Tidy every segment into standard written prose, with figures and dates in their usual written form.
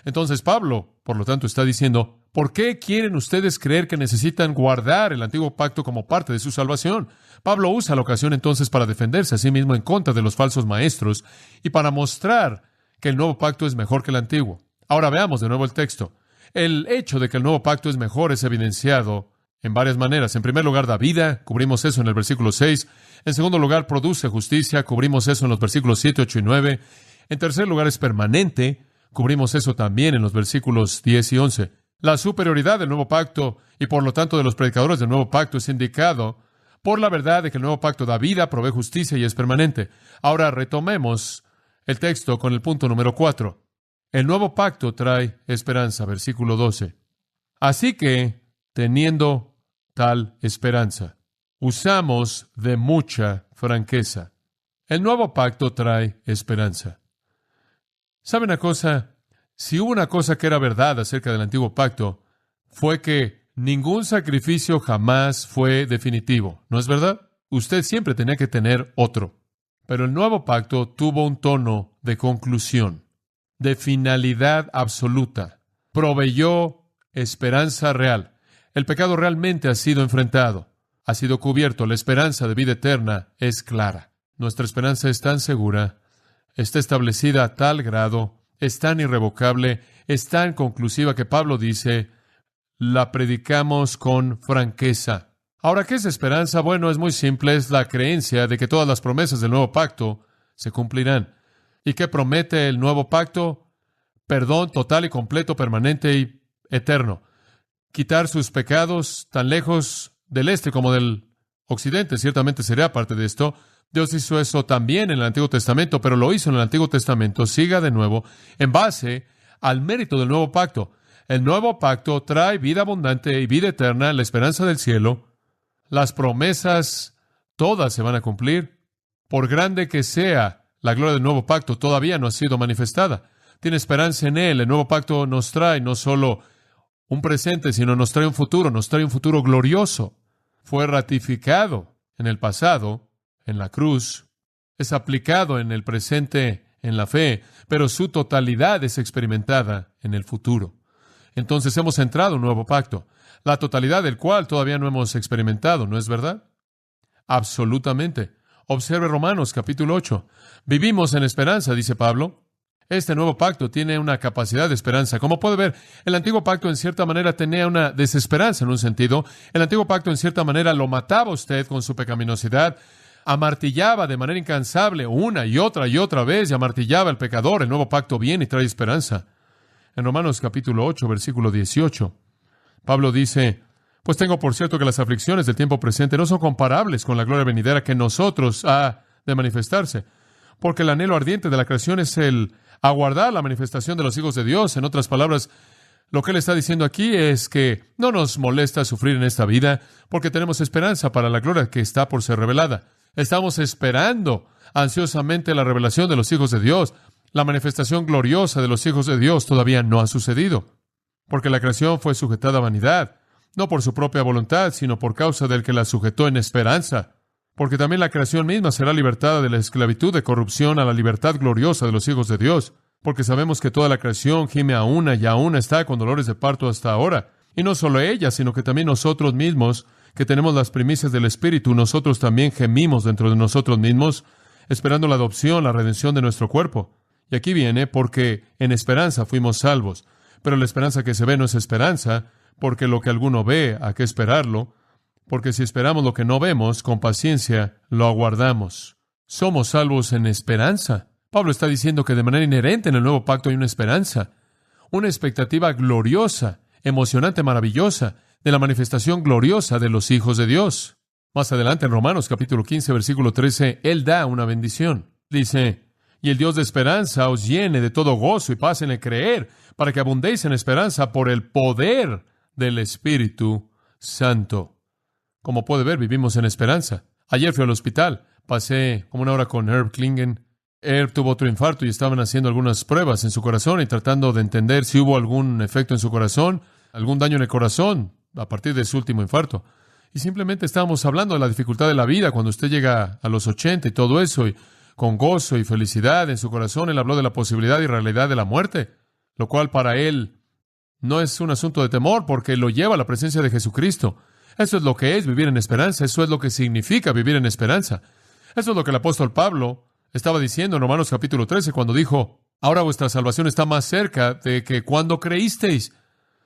Entonces Pablo, por lo tanto, está diciendo, ¿por qué quieren ustedes creer que necesitan guardar el antiguo pacto como parte de su salvación? Pablo usa la ocasión entonces para defenderse a sí mismo en contra de los falsos maestros y para mostrar que el nuevo pacto es mejor que el antiguo. Ahora veamos de nuevo el texto. El hecho de que el nuevo pacto es mejor es evidenciado en varias maneras. En primer lugar, da vida, cubrimos eso en el versículo 6. En segundo lugar, produce justicia, cubrimos eso en los versículos 7, 8 y 9. En tercer lugar, es permanente, cubrimos eso también en los versículos 10 y 11. La superioridad del nuevo pacto y por lo tanto de los predicadores del nuevo pacto es indicado por la verdad de que el nuevo pacto da vida, provee justicia y es permanente. Ahora retomemos el texto con el punto número 4. El nuevo pacto trae esperanza, versículo 12. Así que, teniendo tal esperanza, usamos de mucha franqueza. El nuevo pacto trae esperanza. ¿Sabe una cosa? Si hubo una cosa que era verdad acerca del antiguo pacto, fue que ningún sacrificio jamás fue definitivo. ¿No es verdad? Usted siempre tenía que tener otro. Pero el nuevo pacto tuvo un tono de conclusión, de finalidad absoluta. Proveyó esperanza real. El pecado realmente ha sido enfrentado, ha sido cubierto. La esperanza de vida eterna es clara. Nuestra esperanza es tan segura, está establecida a tal grado, es tan irrevocable, es tan conclusiva que Pablo dice, la predicamos con franqueza. Ahora, ¿qué es esperanza? Bueno, es muy simple, es la creencia de que todas las promesas del nuevo pacto se cumplirán. ¿Y qué promete el nuevo pacto? Perdón total y completo, permanente y eterno. Quitar sus pecados tan lejos del este como del occidente. Ciertamente sería parte de esto. Dios hizo eso también en el Antiguo Testamento, pero lo hizo en el Antiguo Testamento. Siga de nuevo en base al mérito del nuevo pacto. El nuevo pacto trae vida abundante y vida eterna, la esperanza del cielo. Las promesas todas se van a cumplir. Por grande que sea la gloria del nuevo pacto, todavía no ha sido manifestada. Tiene esperanza en él. El nuevo pacto nos trae no solo un presente, sino nos trae un futuro glorioso. Fue ratificado en el pasado, en la cruz, es aplicado en el presente, en la fe, pero su totalidad es experimentada en el futuro. Entonces hemos entrado en un nuevo pacto, la totalidad del cual todavía no hemos experimentado, ¿no es verdad? Absolutamente. Observe Romanos capítulo 8. Vivimos en esperanza, dice Pablo. Este nuevo pacto tiene una capacidad de esperanza. Como puede ver, el antiguo pacto en cierta manera tenía una desesperanza en un sentido. El antiguo pacto en cierta manera lo mataba a usted con su pecaminosidad. Amartillaba de manera incansable una y otra vez y amartillaba al pecador. El nuevo pacto viene y trae esperanza. En Romanos capítulo 8, versículo 18, Pablo dice, pues tengo por cierto que las aflicciones del tiempo presente no son comparables con la gloria venidera que en nosotros ha de manifestarse. Porque el anhelo ardiente de la creación es el aguardar la manifestación de los hijos de Dios. En otras palabras, lo que él está diciendo aquí es que no nos molesta sufrir en esta vida porque tenemos esperanza para la gloria que está por ser revelada. Estamos esperando ansiosamente la revelación de los hijos de Dios. La manifestación gloriosa de los hijos de Dios todavía no ha sucedido, porque la creación fue sujetada a vanidad, no por su propia voluntad, sino por causa del que la sujetó en esperanza. Porque también la creación misma será libertada de la esclavitud de corrupción a la libertad gloriosa de los hijos de Dios. Porque sabemos que toda la creación gime a una y aún está con dolores de parto hasta ahora. Y no solo ella, sino que también nosotros mismos, que tenemos las primicias del Espíritu, nosotros también gemimos dentro de nosotros mismos, esperando la adopción, la redención de nuestro cuerpo. Y aquí viene, porque en esperanza fuimos salvos. Pero la esperanza que se ve no es esperanza, porque lo que alguno ve, ¿a qué esperarlo? Porque si esperamos lo que no vemos, con paciencia lo aguardamos. Somos salvos en esperanza. Pablo está diciendo que de manera inherente en el nuevo pacto hay una esperanza, una expectativa gloriosa, emocionante, maravillosa, de la manifestación gloriosa de los hijos de Dios. Más adelante en Romanos capítulo 15, versículo 13, Él da una bendición. Dice, y el Dios de esperanza os llene de todo gozo y paz en el creer, para que abundéis en esperanza por el poder del Espíritu Santo. Como puede ver, vivimos en esperanza. Ayer fui al hospital, pasé como una hora con Herb Klingen. Herb tuvo otro infarto y estaban haciendo algunas pruebas en su corazón y tratando de entender si hubo algún efecto en su corazón, algún daño en el corazón a partir de su último infarto. Y simplemente estábamos hablando de la dificultad de la vida cuando usted llega a los 80 y todo eso, y con gozo y felicidad en su corazón, él habló de la posibilidad y realidad de la muerte. lo cual para él no es un asunto de temor porque lo lleva a la presencia de Jesucristo. Eso es lo que es vivir en esperanza. Eso es lo que significa vivir en esperanza. Eso es lo que el apóstol Pablo estaba diciendo en Romanos capítulo 13 cuando dijo, ahora vuestra salvación está más cerca de que cuando creísteis.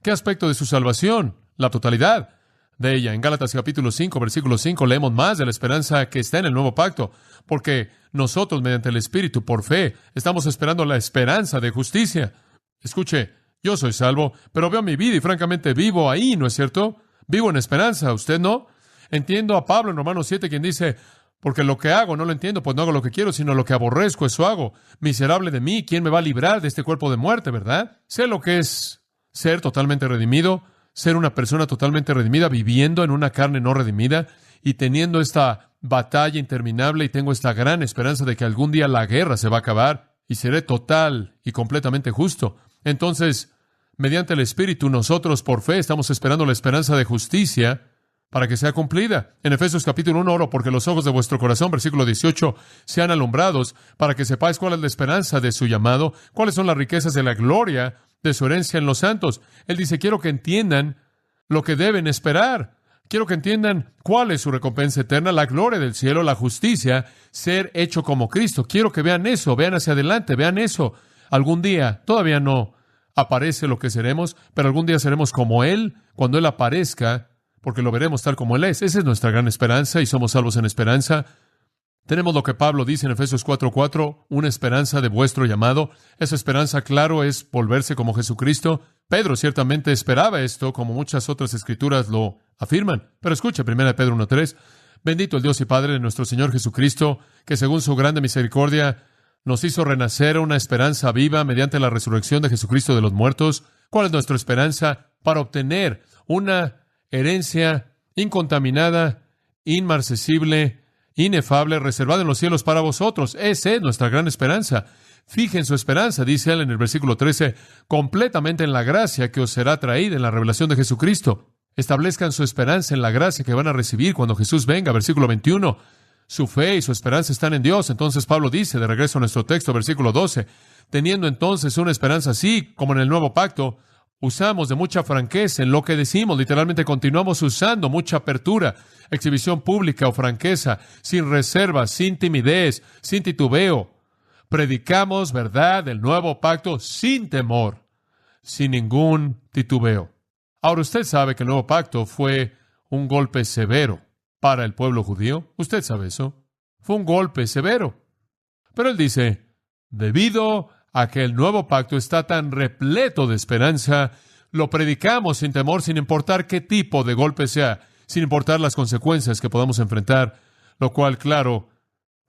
¿Qué aspecto de su salvación? La totalidad de ella. En Gálatas capítulo 5, versículo 5, leemos más de la esperanza que está en el nuevo pacto, porque nosotros, mediante el Espíritu, por fe, estamos esperando la esperanza de justicia. Escuche, yo soy salvo, pero veo mi vida y francamente vivo ahí, ¿no es cierto? Vivo en esperanza, ¿usted no? Entiendo a Pablo en Romanos 7, quien dice, porque lo que hago no lo entiendo, pues no hago lo que quiero, sino lo que aborrezco, eso hago. Miserable de mí, ¿quién me va a librar de este cuerpo de muerte, verdad? Sé lo que es ser totalmente redimido, ser una persona totalmente redimida, viviendo en una carne no redimida y teniendo esta batalla interminable, y tengo esta gran esperanza de que algún día la guerra se va a acabar y seré total y completamente justo. Entonces, mediante el Espíritu, nosotros por fe estamos esperando la esperanza de justicia para que sea cumplida. En Efesios capítulo 1, oro porque los ojos de vuestro corazón, versículo 18, sean alumbrados para que sepáis cuál es la esperanza de su llamado, cuáles son las riquezas de la gloria de su herencia en los santos. Él dice, quiero que entiendan lo que deben esperar. Quiero que entiendan cuál es su recompensa eterna, la gloria del cielo, la justicia, ser hecho como Cristo. Quiero que vean eso, vean hacia adelante, vean eso. Algún día, todavía no aparece lo que seremos, pero algún día seremos como Él, cuando Él aparezca, porque lo veremos tal como Él es. Esa es nuestra gran esperanza y somos salvos en esperanza. Tenemos lo que Pablo dice en Efesios 4:4, una esperanza de vuestro llamado. Esa esperanza, claro, es volverse como Jesucristo. Pedro ciertamente esperaba esto, como muchas otras escrituras lo afirman. Pero escucha, 1 Pedro 1:3, bendito el Dios y Padre de nuestro Señor Jesucristo, que según su grande misericordia nos hizo renacer una esperanza viva mediante la resurrección de Jesucristo de los muertos. ¿Cuál es nuestra esperanza? Para obtener una herencia incontaminada, inmarcesible, inefable, reservada en los cielos para vosotros. Esa es nuestra gran esperanza. Fijen su esperanza, dice él en el versículo 13, completamente en la gracia que os será traída en la revelación de Jesucristo. Establezcan su esperanza en la gracia que van a recibir cuando Jesús venga. Versículo 21. Su fe y su esperanza están en Dios. Entonces Pablo dice, de regreso a nuestro texto, versículo 12, teniendo entonces una esperanza así, como en el nuevo pacto, usamos de mucha franqueza en lo que decimos. Literalmente continuamos usando mucha apertura, exhibición pública o franqueza, sin reservas, sin timidez, sin titubeo. Predicamos verdad del nuevo pacto sin temor, sin ningún titubeo. Ahora, usted sabe que el nuevo pacto fue un golpe severo para el pueblo judío. Usted sabe eso. Fue un golpe severo. Pero él dice, debido a que el nuevo pacto está tan repleto de esperanza, lo predicamos sin temor, sin importar qué tipo de golpe sea, sin importar las consecuencias que podamos enfrentar, lo cual, claro,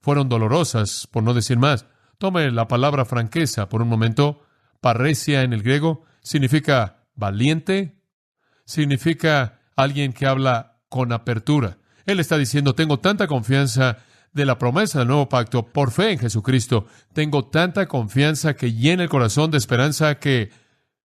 fueron dolorosas, por no decir más. Tome la palabra franqueza por un momento. Parresia en el griego significa valiente, significa alguien que habla con apertura. Él está diciendo, tengo tanta confianza de la promesa del nuevo pacto por fe en Jesucristo. Tengo tanta confianza que llena el corazón de esperanza que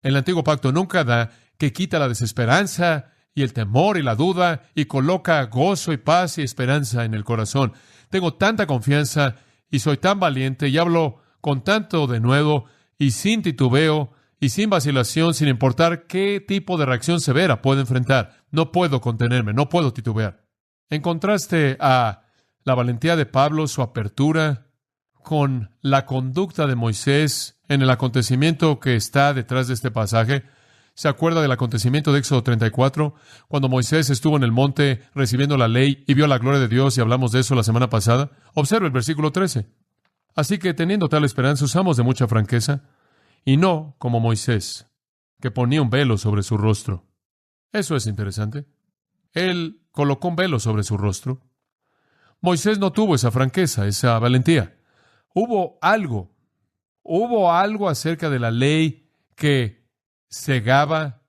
el antiguo pacto nunca da, que quita la desesperanza y el temor y la duda y coloca gozo y paz y esperanza en el corazón. Tengo tanta confianza y soy tan valiente y hablo con tanto denuedo y sin titubeo y sin vacilación, sin importar qué tipo de reacción severa puedo enfrentar. No puedo contenerme, no puedo titubear. En contraste a la valentía de Pablo, su apertura con la conducta de Moisés en el acontecimiento que está detrás de este pasaje. ¿Se acuerda del acontecimiento de Éxodo 34? Cuando Moisés estuvo en el monte recibiendo la ley y vio la gloria de Dios, y hablamos de eso la semana pasada. Observe el versículo 13. Así que, teniendo tal esperanza, usamos de mucha franqueza, y no como Moisés, que ponía un velo sobre su rostro. Eso es interesante. Él colocó un velo sobre su rostro. Moisés no tuvo esa franqueza, esa valentía. Hubo algo acerca de la ley que cegaba,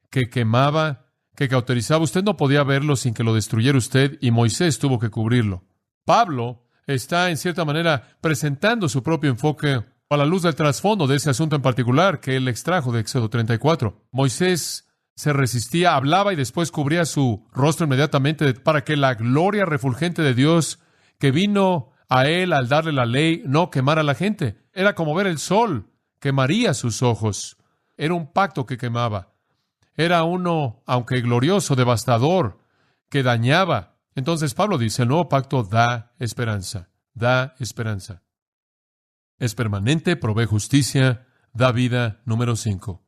que quemaba, que cauterizaba. Usted no podía verlo sin que lo destruyera usted, y Moisés tuvo que cubrirlo. Pablo está, en cierta manera, presentando su propio enfoque a la luz del trasfondo de ese asunto en particular que él extrajo de Éxodo 34. Moisés se resistía, hablaba y después cubría su rostro inmediatamente para que la gloria refulgente de Dios que vino a él al darle la ley no quemara a la gente. Era como ver el sol, quemaría sus ojos. era un pacto que quemaba. Era uno, aunque glorioso, devastador, que dañaba. Entonces Pablo dice, el nuevo pacto da esperanza, da esperanza. Es permanente, provee justicia, da vida. Número 5.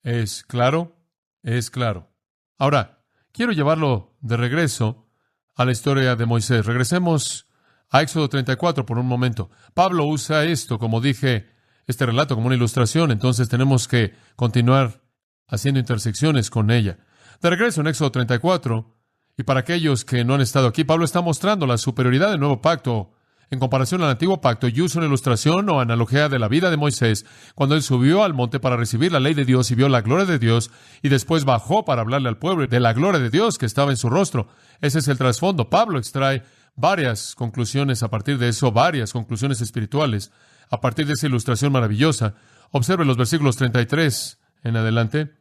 ¿Es claro? Es claro. Ahora, quiero llevarlo de regreso a la historia de Moisés. Regresemos a Éxodo 34 por un momento. Pablo usa esto, como dije, este relato como una ilustración, entonces tenemos que continuar haciendo intersecciones con ella. De regreso en Éxodo 34, y para aquellos que no han estado aquí, Pablo está mostrando la superioridad del nuevo pacto en comparación al antiguo pacto, y usa una ilustración o analogía de la vida de Moisés, cuando él subió al monte para recibir la ley de Dios y vio la gloria de Dios, y después bajó para hablarle al pueblo de la gloria de Dios que estaba en su rostro. Ese es el trasfondo. Pablo extrae varias conclusiones a partir de eso, varias conclusiones espirituales, a partir de esa ilustración maravillosa. Observe los versículos 33 en adelante.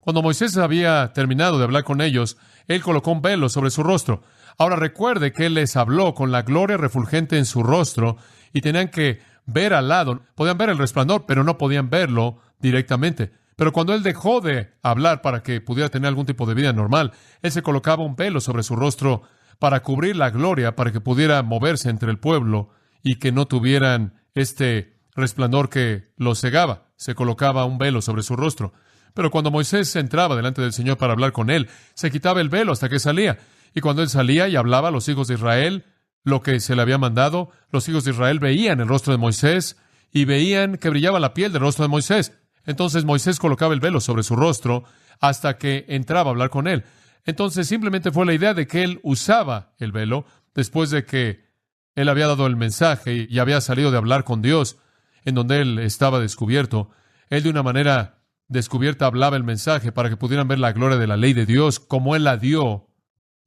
Cuando Moisés había terminado de hablar con ellos, él colocó un velo sobre su rostro. Ahora recuerde que él les habló con la gloria refulgente en su rostro y tenían que ver al lado. Podían ver el resplandor, pero no podían verlo directamente. Pero cuando él dejó de hablar para que pudiera tener algún tipo de vida normal, él se colocaba un velo sobre su rostro para cubrir la gloria, para que pudiera moverse entre el pueblo y que no tuvieran este resplandor que los cegaba. Se colocaba un velo sobre su rostro. Pero cuando Moisés entraba delante del Señor para hablar con él, se quitaba el velo hasta que salía. Y cuando él salía y hablaba a los hijos de Israel lo que se le había mandado, los hijos de Israel veían el rostro de Moisés y veían que brillaba la piel del rostro de Moisés. Entonces Moisés colocaba el velo sobre su rostro hasta que entraba a hablar con él. Entonces simplemente fue la idea de que él usaba el velo después de que él había dado el mensaje y había salido de hablar con Dios, en donde él estaba descubierto. Él de una manera descubierta hablaba el mensaje para que pudieran ver la gloria de la ley de Dios como él la dio,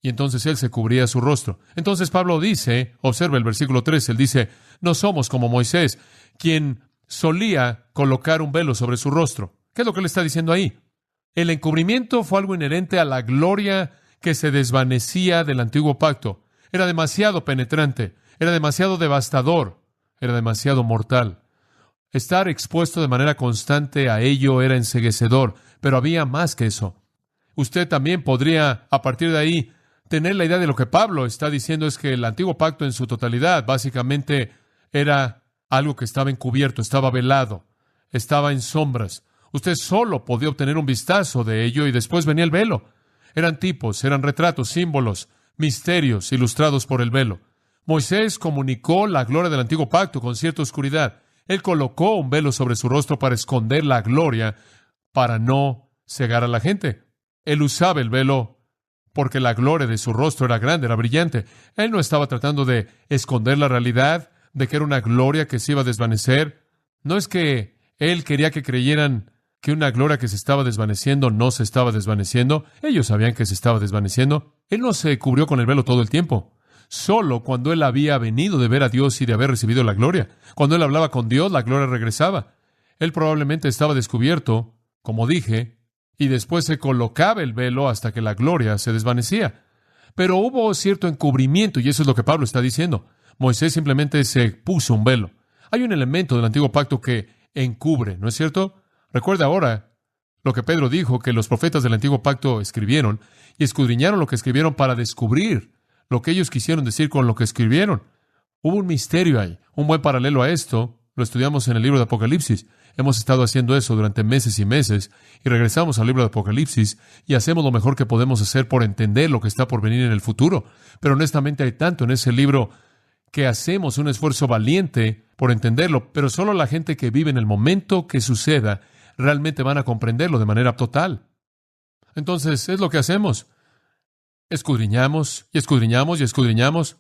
y entonces él se cubría su rostro. Entonces Pablo dice, observa el versículo 13, él dice, no somos como Moisés, quien solía colocar un velo sobre su rostro. ¿Qué es lo que él está diciendo ahí? El encubrimiento fue algo inherente a la gloria que se desvanecía del antiguo pacto. Era demasiado penetrante, era demasiado devastador, era demasiado mortal. Estar expuesto de manera constante a ello era enceguecedor, pero había más que eso. Usted también podría, a partir de ahí, tener la idea de lo que Pablo está diciendo es que el antiguo pacto en su totalidad básicamente era algo que estaba encubierto, estaba velado, estaba en sombras. Usted solo podía obtener un vistazo de ello y después venía el velo. Eran tipos, eran retratos, símbolos, misterios ilustrados por el velo. Moisés comunicó la gloria del antiguo pacto con cierta oscuridad. Él colocó un velo sobre su rostro para esconder la gloria, para no cegar a la gente. Él usaba el velo porque la gloria de su rostro era grande, era brillante. Él no estaba tratando de esconder la realidad de que era una gloria que se iba a desvanecer. No es que él quería que creyeran que una gloria que se estaba desvaneciendo no se estaba desvaneciendo. Ellos sabían que se estaba desvaneciendo. Él no se cubrió con el velo todo el tiempo. Solo cuando él había venido de ver a Dios y de haber recibido la gloria. Cuando él hablaba con Dios, la gloria regresaba. Él probablemente estaba descubierto, como dije, y después se colocaba el velo hasta que la gloria se desvanecía. Pero hubo cierto encubrimiento, y eso es lo que Pablo está diciendo. Moisés simplemente se puso un velo. Hay un elemento del antiguo pacto que encubre, ¿no es cierto? Recuerda ahora lo que Pedro dijo, que los profetas del antiguo pacto escribieron, y escudriñaron lo que escribieron para descubrir lo que ellos quisieron decir con lo que escribieron. Hubo un misterio ahí. Un buen paralelo a esto lo estudiamos en el libro de Apocalipsis. Hemos estado haciendo eso durante meses y meses, y regresamos al libro de Apocalipsis y hacemos lo mejor que podemos hacer por entender lo que está por venir en el futuro. Pero honestamente hay tanto en ese libro que hacemos un esfuerzo valiente por entenderlo, pero solo la gente que vive en el momento que suceda realmente van a comprenderlo de manera total. Entonces, es lo que hacemos. Escudriñamos y escudriñamos y escudriñamos.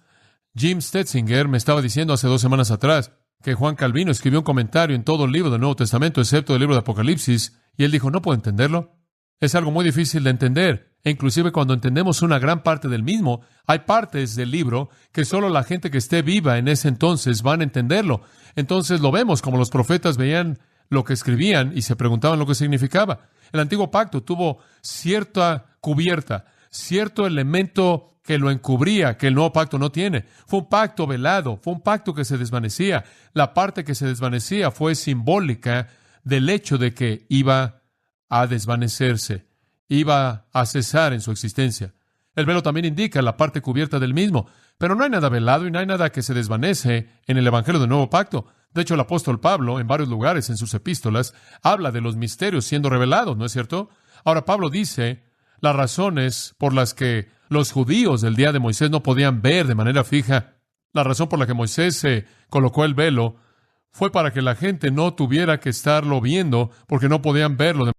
Jim Stetzinger me estaba diciendo hace 2 semanas atrás que Juan Calvino escribió un comentario en todo el libro del Nuevo Testamento, excepto el libro de Apocalipsis, y él dijo, no puedo entenderlo. Es algo muy difícil de entender, e inclusive cuando entendemos una gran parte del mismo, hay partes del libro que solo la gente que esté viva en ese entonces van a entenderlo. Entonces lo vemos como los profetas veían lo que escribían y se preguntaban lo que significaba. El antiguo pacto tuvo cierta cubierta, cierto elemento que lo encubría, que el nuevo pacto no tiene. Fue un pacto velado, fue un pacto que se desvanecía. La parte que se desvanecía fue simbólica del hecho de que iba a desvanecerse, iba a cesar en su existencia. El velo también indica la parte cubierta del mismo, pero no hay nada velado y no hay nada que se desvanece en el Evangelio del Nuevo Pacto. De hecho, el apóstol Pablo, en varios lugares en sus epístolas, habla de los misterios siendo revelados, ¿no es cierto? Ahora, Pablo dice las razones por las que los judíos del día de Moisés no podían ver de manera fija. La razón por la que Moisés se colocó el velo fue para que la gente no tuviera que estarlo viendo porque no podían verlo de